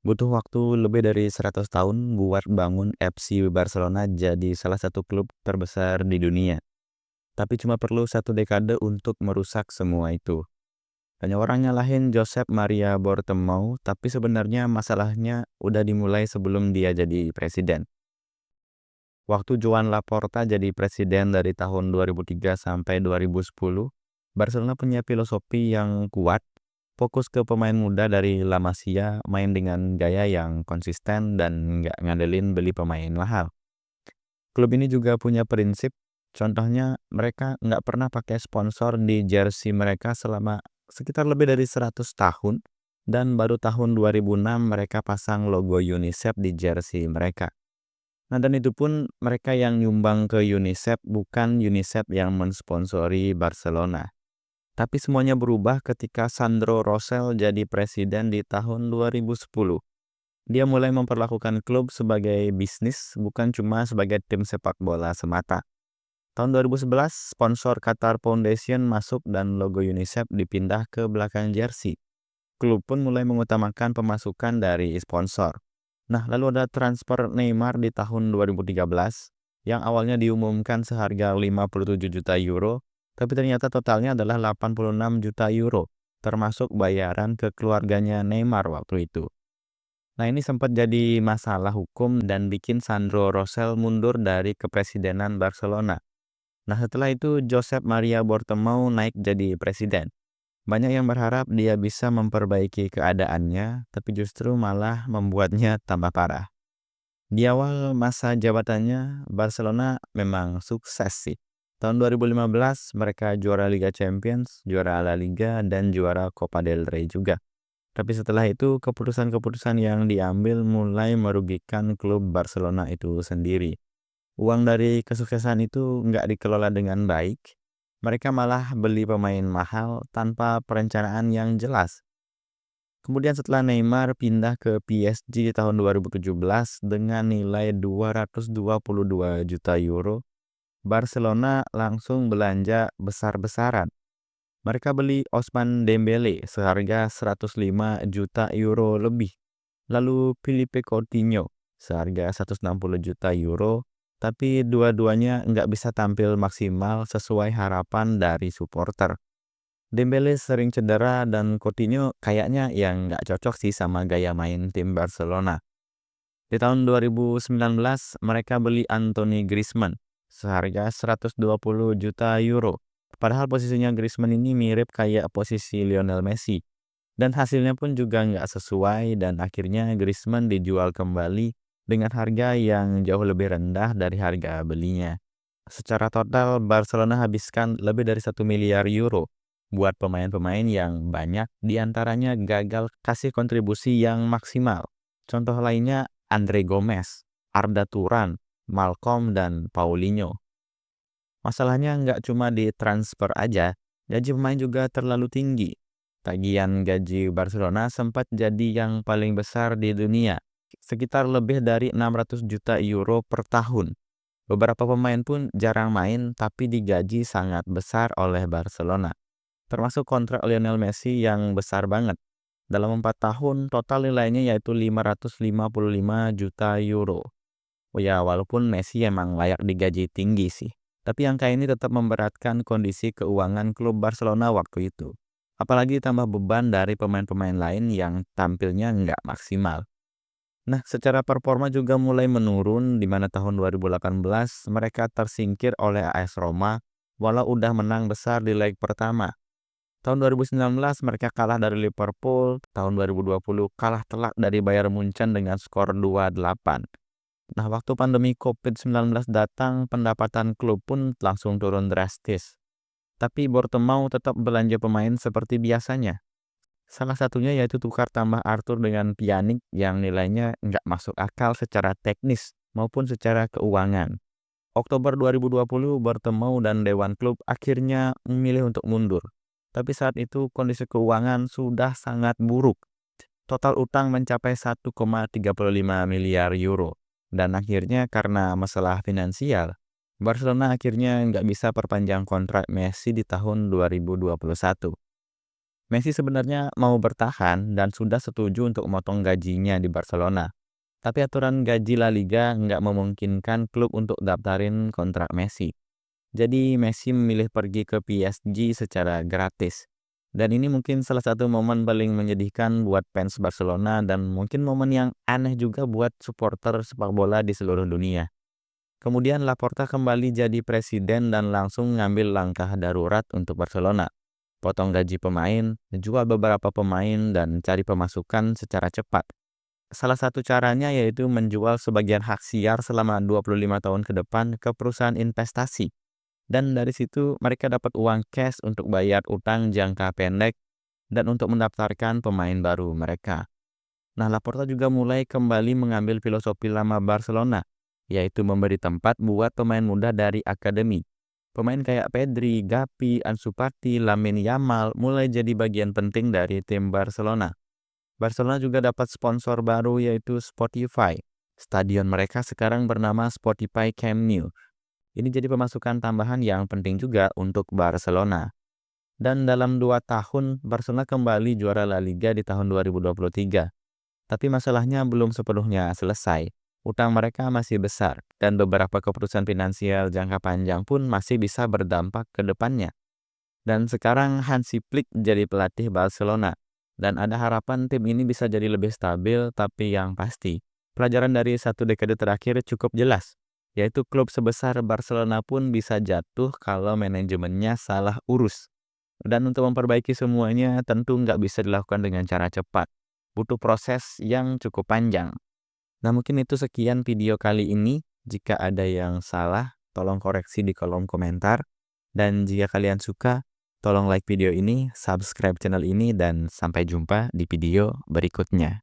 Butuh waktu lebih dari 100 tahun buat bangun FC Barcelona jadi salah satu klub terbesar di dunia. Tapi cuma perlu satu dekade untuk merusak semua itu. Banyak orang nyalahin Josep Maria Bartomeu, tapi sebenarnya masalahnya udah dimulai sebelum dia jadi presiden. Waktu Joan Laporta jadi presiden dari tahun 2003 sampai 2010, Barcelona punya filosofi yang kuat, fokus ke pemain muda dari La Masia, main dengan gaya yang konsisten dan nggak ngandelin beli pemain mahal. Klub ini juga punya prinsip, contohnya mereka nggak pernah pakai sponsor di jersey mereka selama sekitar lebih dari 100 tahun, dan baru tahun 2006 mereka pasang logo UNICEF di jersey mereka. Nah, dan itu pun mereka yang nyumbang ke UNICEF, bukan UNICEF yang mensponsori Barcelona. Tapi semuanya berubah ketika Sandro Rosell jadi presiden di tahun 2010. Dia mulai memperlakukan klub sebagai bisnis, bukan cuma sebagai tim sepak bola semata. Tahun 2011, sponsor Qatar Foundation masuk dan logo UNICEF dipindah ke belakang jersey. Klub pun mulai mengutamakan pemasukan dari sponsor. Nah, lalu ada transfer Neymar di tahun 2013 yang awalnya diumumkan seharga 57 juta euro, tapi ternyata totalnya adalah 86 juta euro, termasuk bayaran ke keluarganya Neymar waktu itu. Nah, ini sempat jadi masalah hukum dan bikin Sandro Rosell mundur dari kepresidenan Barcelona. Nah, setelah itu Josep Maria Bartomeu naik jadi presiden. Banyak yang berharap dia bisa memperbaiki keadaannya, tapi justru malah membuatnya tambah parah. Di awal masa jabatannya, Barcelona memang sukses sih. Tahun 2015, mereka juara Liga Champions, juara La Liga, dan juara Copa del Rey juga. Tapi setelah itu, keputusan-keputusan yang diambil mulai merugikan klub Barcelona itu sendiri. Uang dari kesuksesan itu nggak dikelola dengan baik. Mereka malah beli pemain mahal tanpa perencanaan yang jelas. Kemudian setelah Neymar pindah ke PSG di tahun 2017 dengan nilai 222 juta euro, Barcelona langsung belanja besar-besaran. Mereka beli Ousmane Dembele seharga 105 juta euro lebih. Lalu Philippe Coutinho seharga 160 juta euro, tapi dua-duanya nggak bisa tampil maksimal sesuai harapan dari supporter. Dembele sering cedera dan Coutinho kayaknya yang nggak cocok sih sama gaya main tim Barcelona. Di tahun 2019 mereka beli Anthony Griezmann seharga 120 juta euro. Padahal posisinya Griezmann ini mirip kayak posisi Lionel Messi. Dan hasilnya pun juga nggak sesuai dan akhirnya Griezmann dijual kembali dengan harga yang jauh lebih rendah dari harga belinya. Secara total Barcelona habiskan lebih dari 1 miliar euro buat pemain-pemain yang banyak diantaranya gagal kasih kontribusi yang maksimal. Contoh lainnya Andre Gomez, Arda Turan, Malcolm, dan Paulinho. Masalahnya nggak cuma di transfer aja, gaji pemain juga terlalu tinggi. Tagihan gaji Barcelona sempat jadi yang paling besar di dunia, sekitar lebih dari 600 juta euro per tahun. Beberapa pemain pun jarang main tapi digaji sangat besar oleh Barcelona, termasuk kontrak Lionel Messi yang besar banget. Dalam 4 tahun, total nilainya yaitu 555 juta euro. Oh ya, walaupun Messi emang layak digaji tinggi sih. Tapi angka ini tetap memberatkan kondisi keuangan klub Barcelona waktu itu. Apalagi tambah beban dari pemain-pemain lain yang tampilnya nggak maksimal. Nah, secara performa juga mulai menurun di mana tahun 2018 mereka tersingkir oleh AS Roma walau udah menang besar di leg pertama. Tahun 2019 mereka kalah dari Liverpool, tahun 2020 kalah telak dari Bayern Munchen dengan skor 2-8. Nah, waktu pandemi COVID-19 datang, pendapatan klub pun langsung turun drastis. Tapi Bartomeu tetap belanja pemain seperti biasanya. Salah satunya yaitu tukar tambah Arthur dengan Pjanic yang nilainya nggak masuk akal secara teknis maupun secara keuangan. Oktober 2020, Bartomeu dan Dewan Klub akhirnya memilih untuk mundur. Tapi saat itu kondisi keuangan sudah sangat buruk. Total utang mencapai 1,35 miliar euro. Dan akhirnya karena masalah finansial, Barcelona akhirnya nggak bisa perpanjang kontrak Messi di tahun 2021. Messi sebenarnya mau bertahan dan sudah setuju untuk memotong gajinya di Barcelona. Tapi aturan gaji La Liga nggak memungkinkan klub untuk daftarin kontrak Messi. Jadi Messi memilih pergi ke PSG secara gratis. Dan ini mungkin salah satu momen paling menyedihkan buat fans Barcelona dan mungkin momen yang aneh juga buat supporter sepak bola di seluruh dunia. Kemudian Laporta kembali jadi presiden dan langsung ngambil langkah darurat untuk Barcelona. Potong gaji pemain, jual beberapa pemain, dan cari pemasukan secara cepat. Salah satu caranya yaitu menjual sebagian hak siar selama 25 tahun ke depan ke perusahaan investasi. Dan dari situ mereka dapat uang cash untuk bayar utang jangka pendek dan untuk mendaftarkan pemain baru mereka. Nah, Laporta juga mulai kembali mengambil filosofi lama Barcelona, yaitu memberi tempat buat pemain muda dari akademi. Pemain kayak Pedri, Gavi, Ansu Fati, Lamine Yamal mulai jadi bagian penting dari tim Barcelona. Barcelona juga dapat sponsor baru yaitu Spotify. Stadion mereka sekarang bernama Spotify Camp Nou. Ini jadi pemasukan tambahan yang penting juga untuk Barcelona. Dan dalam 2 tahun, Barcelona kembali juara La Liga di tahun 2023. Tapi masalahnya belum sepenuhnya selesai. Utang mereka masih besar, dan beberapa keputusan finansial jangka panjang pun masih bisa berdampak ke depannya. Dan sekarang Hansi Flick jadi pelatih Barcelona, dan ada harapan tim ini bisa jadi lebih stabil, tapi yang pasti, pelajaran dari 1 dekade terakhir cukup jelas, yaitu klub sebesar Barcelona pun bisa jatuh kalau manajemennya salah urus. Dan untuk memperbaiki semuanya tentu nggak bisa dilakukan dengan cara cepat. Butuh proses yang cukup panjang. Nah, mungkin itu sekian video kali ini. Jika ada yang salah, tolong koreksi di kolom komentar. Dan jika kalian suka, tolong like video ini, subscribe channel ini, dan sampai jumpa di video berikutnya.